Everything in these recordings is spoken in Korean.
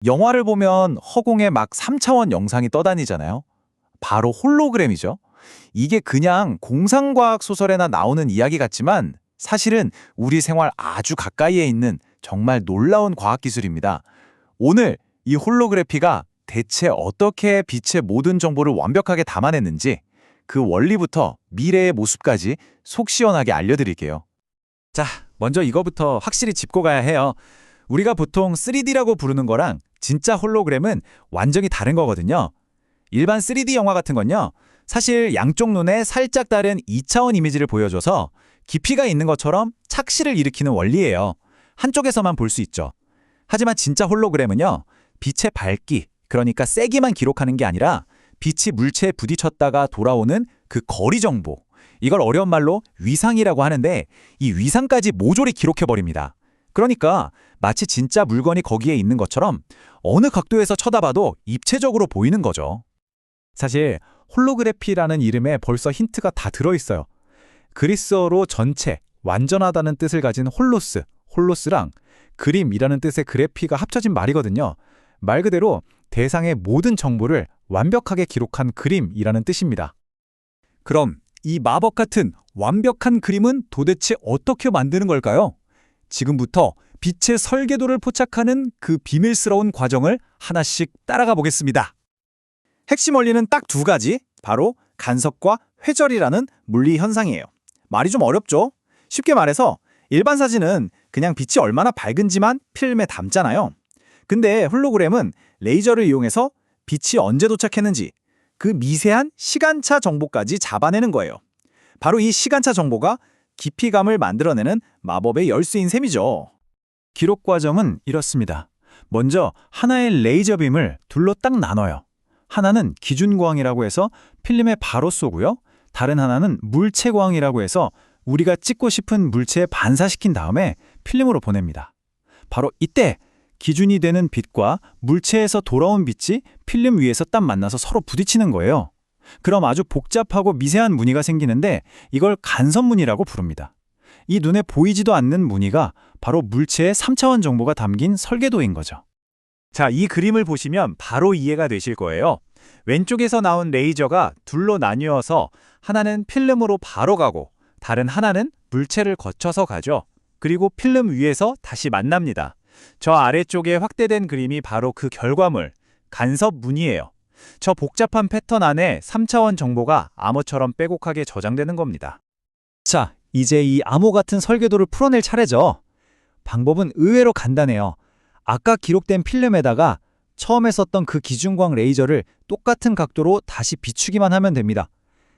영화를 보면 허공에 막 3차원 영상이 떠다니잖아요. 바로 홀로그램이죠. 이게 그냥 공상과학 소설에나 나오는 이야기 같지만 사실은 우리 생활 아주 가까이에 있는 정말 놀라운 과학기술입니다. 오늘 이 홀로그래피가 대체 어떻게 빛의 모든 정보를 완벽하게 담아냈는지 그 원리부터 미래의 모습까지 속 시원하게 알려드릴게요. 자, 먼저 이거부터 확실히 짚고 가야 해요. 우리가 보통 3D라고 부르는 거랑 진짜 홀로그램은 완전히 다른 거거든요. 일반 3D 영화 같은 건요, 사실 양쪽 눈에 살짝 다른 2차원 이미지를 보여줘서 깊이가 있는 것처럼 착시를 일으키는 원리예요. 한쪽에서만 볼 수 있죠. 하지만 진짜 홀로그램은요, 빛의 밝기, 그러니까 세기만 기록하는 게 아니라 빛이 물체에 부딪혔다가 돌아오는 그 거리 정보, 이걸 어려운 말로 위상이라고 하는데 이 위상까지 모조리 기록해버립니다. 그러니까 마치 진짜 물건이 거기에 있는 것처럼 어느 각도에서 쳐다봐도 입체적으로 보이는 거죠. 사실 홀로그래피라는 이름에 벌써 힌트가 다 들어있어요. 그리스어로 전체, 완전하다는 뜻을 가진 홀로스, 홀로스랑 그림이라는 뜻의 그래피가 합쳐진 말이거든요. 말 그대로 대상의 모든 정보를 완벽하게 기록한 그림이라는 뜻입니다. 그럼 이 마법 같은 완벽한 그림은 도대체 어떻게 만드는 걸까요? 지금부터 빛의 설계도를 포착하는 그 비밀스러운 과정을 하나씩 따라가 보겠습니다. 핵심 원리는 딱 두 가지, 바로 간섭과 회절이라는 물리 현상이에요. 말이 좀 어렵죠? 쉽게 말해서 일반 사진은 그냥 빛이 얼마나 밝은지만 필름에 담잖아요. 근데 홀로그램은 레이저를 이용해서 빛이 언제 도착했는지 그 미세한 시간차 정보까지 잡아내는 거예요. 바로 이 시간차 정보가 깊이감을 만들어내는 마법의 열쇠인 셈이죠. 기록 과정은 이렇습니다. 먼저 하나의 레이저 빔을 둘로 딱 나눠요. 하나는 기준광이라고 해서 필름에 바로 쏘고요. 다른 하나는 물체광이라고 해서 우리가 찍고 싶은 물체에 반사시킨 다음에 필름으로 보냅니다. 바로 이때 기준이 되는 빛과 물체에서 돌아온 빛이 필름 위에서 딱 만나서 서로 부딪히는 거예요. 그럼 아주 복잡하고 미세한 무늬가 생기는데 이걸 간섭무늬라고 부릅니다. 이 눈에 보이지도 않는 무늬가 바로 물체의 3차원 정보가 담긴 설계도인 거죠. 자, 이 그림을 보시면 바로 이해가 되실 거예요. 왼쪽에서 나온 레이저가 둘로 나뉘어서 하나는 필름으로 바로 가고 다른 하나는 물체를 거쳐서 가죠. 그리고 필름 위에서 다시 만납니다. 저 아래쪽에 확대된 그림이 바로 그 결과물, 간섭 무늬예요. 저 복잡한 패턴 안에 3차원 정보가 암호처럼 빼곡하게 저장되는 겁니다. 자, 이제 이 암호 같은 설계도를 풀어낼 차례죠. 방법은 의외로 간단해요. 아까 기록된 필름에다가 처음에 썼던 그 기준광 레이저를 똑같은 각도로 다시 비추기만 하면 됩니다.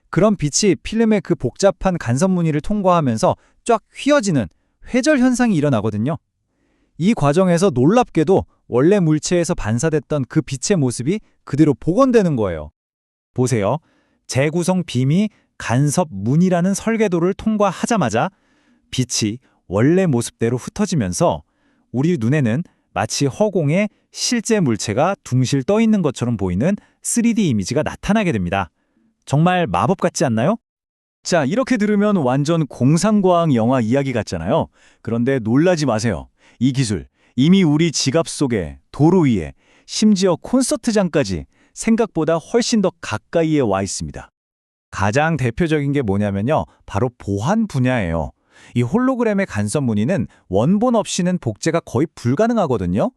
그럼 빛이 필름의 그 복잡한 간섭 무늬를 통과하면서 쫙 휘어지는 회절 현상이 일어나거든요. 이 과정에서 놀랍게도 원래 물체에서 반사됐던 그 빛의 모습이 그대로 복원되는 거예요. 보세요. 재구성 빔이 간섭 무늬라는 설계도를 통과하자마자 빛이 원래 모습대로 흩어지면서 우리 눈에는 마치 허공에 실제 물체가 둥실 떠 있는 것처럼 보이는 3D 이미지가 나타나게 됩니다. 정말 마법 같지 않나요? 자, 이렇게 들으면 완전 공상과학 영화 이야기 같잖아요. 그런데 놀라지 마세요. 이 기술 이미 우리 지갑 속에, 도로 위에, 심지어 콘서트장까지 생각보다 훨씬 더 가까이에 와 있습니다. 가장 대표적인 게 뭐냐면요, 바로 보안 분야예요. 이 홀로그램의 간섭 무늬는 원본 없이는 복제가 거의 불가능하거든요.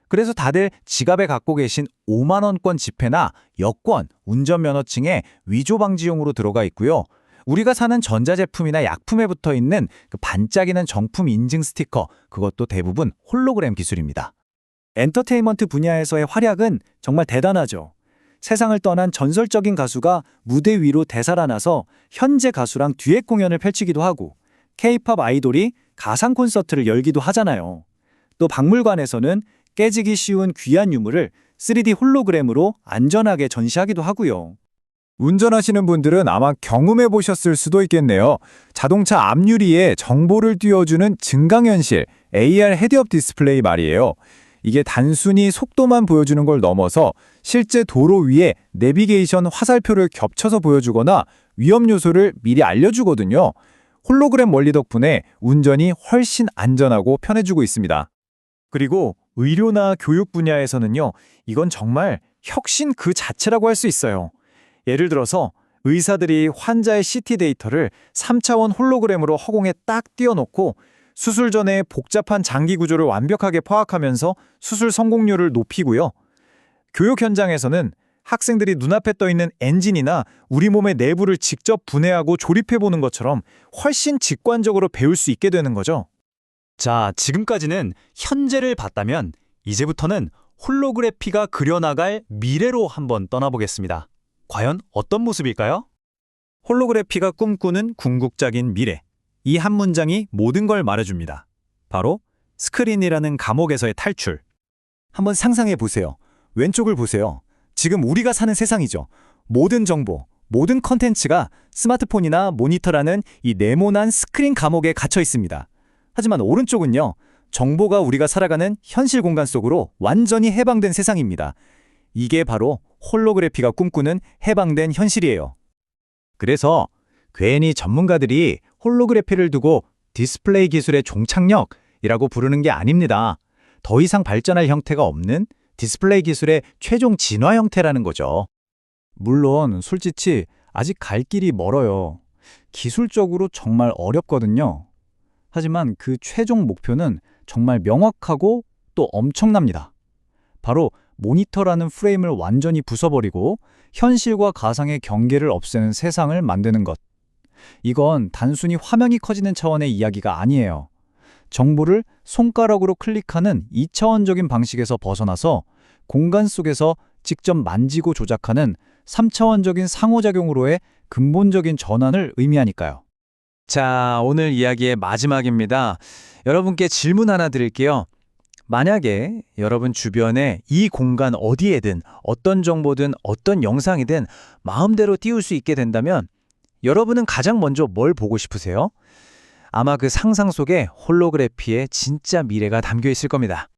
그래서 다들 지갑에 갖고 계신 5만 원권 지폐나 여권, 운전면허증에 위조 방지용으로 들어가 있고요. 우리가 사는 전자제품이나 약품에 붙어 있는 그 반짝이는 정품 인증 스티커, 그것도 대부분 홀로그램 기술입니다. 엔터테인먼트 분야에서의 활약은 정말 대단하죠. 세상을 떠난 전설적인 가수가 무대 위로 되살아나서 현재 가수랑 듀엣 공연을 펼치기도 하고, K-팝 아이돌이 가상 콘서트를 열기도 하잖아요. 또 박물관에서는 깨지기 쉬운 귀한 유물을 3D 홀로그램으로 안전하게 전시하기도 하고요. 운전하시는 분들은 아마 경험해 보셨을 수도 있겠네요. 자동차 앞유리에 정보를 띄워주는 증강현실, AR 헤드업 디스플레이 말이에요. 이게 단순히 속도만 보여주는 걸 넘어서 실제 도로 위에 내비게이션 화살표를 겹쳐서 보여주거나 위험 요소를 미리 알려주거든요. 홀로그램 원리 덕분에 운전이 훨씬 안전하고 편해지고 있습니다. 그리고 의료나 교육 분야에서는요, 이건 정말 혁신 그 자체라고 할 수 있어요. 예를 들어서 의사들이 환자의 CT 데이터를 3차원 홀로그램으로 허공에 딱 띄워놓고 수술 전에 복잡한 장기 구조를 완벽하게 파악하면서 수술 성공률을 높이고요. 교육 현장에서는 학생들이 눈앞에 떠 있는 엔진이나 우리 몸의 내부를 직접 분해하고 조립해보는 것처럼 훨씬 직관적으로 배울 수 있게 되는 거죠. 자, 지금까지는 현재를 봤다면 이제부터는 홀로그래피가 그려나갈 미래로 한번 떠나보겠습니다. 과연 어떤 모습일까요? 홀로그래피가 꿈꾸는 궁극적인 미래. 이 한 문장이 모든 걸 말해줍니다. 바로 스크린이라는 감옥에서의 탈출. 한번 상상해 보세요. 왼쪽을 보세요. 지금 우리가 사는 세상이죠. 모든 정보, 모든 컨텐츠가 스마트폰이나 모니터라는 이 네모난 스크린 감옥에 갇혀 있습니다. 하지만 오른쪽은요, 정보가 우리가 살아가는 현실 공간 속으로 완전히 해방된 세상입니다. 이게 바로 홀로그래피가 꿈꾸는 해방된 현실이에요. 그래서 괜히 전문가들이 홀로그래피를 두고 디스플레이 기술의 종착역이라고 부르는 게 아닙니다. 더 이상 발전할 형태가 없는 디스플레이 기술의 최종 진화 형태라는 거죠. 물론 솔직히 아직 갈 길이 멀어요. 기술적으로 정말 어렵거든요. 하지만 그 최종 목표는 정말 명확하고 또 엄청납니다. 바로 모니터라는 프레임을 완전히 부숴버리고 현실과 가상의 경계를 없애는 세상을 만드는 것. 이건 단순히 화면이 커지는 차원의 이야기가 아니에요. 정보를 손가락으로 클릭하는 2차원적인 방식에서 벗어나서 공간 속에서 직접 만지고 조작하는 3차원적인 상호작용으로의 근본적인 전환을 의미하니까요. 자, 오늘 이야기의 마지막입니다. 여러분께 질문 하나 드릴게요. 만약에 여러분 주변에 이 공간 어디에든 어떤 정보든 어떤 영상이든 마음대로 띄울 수 있게 된다면 여러분은 가장 먼저 뭘 보고 싶으세요? 아마 그 상상 속에 홀로그래피의 진짜 미래가 담겨 있을 겁니다.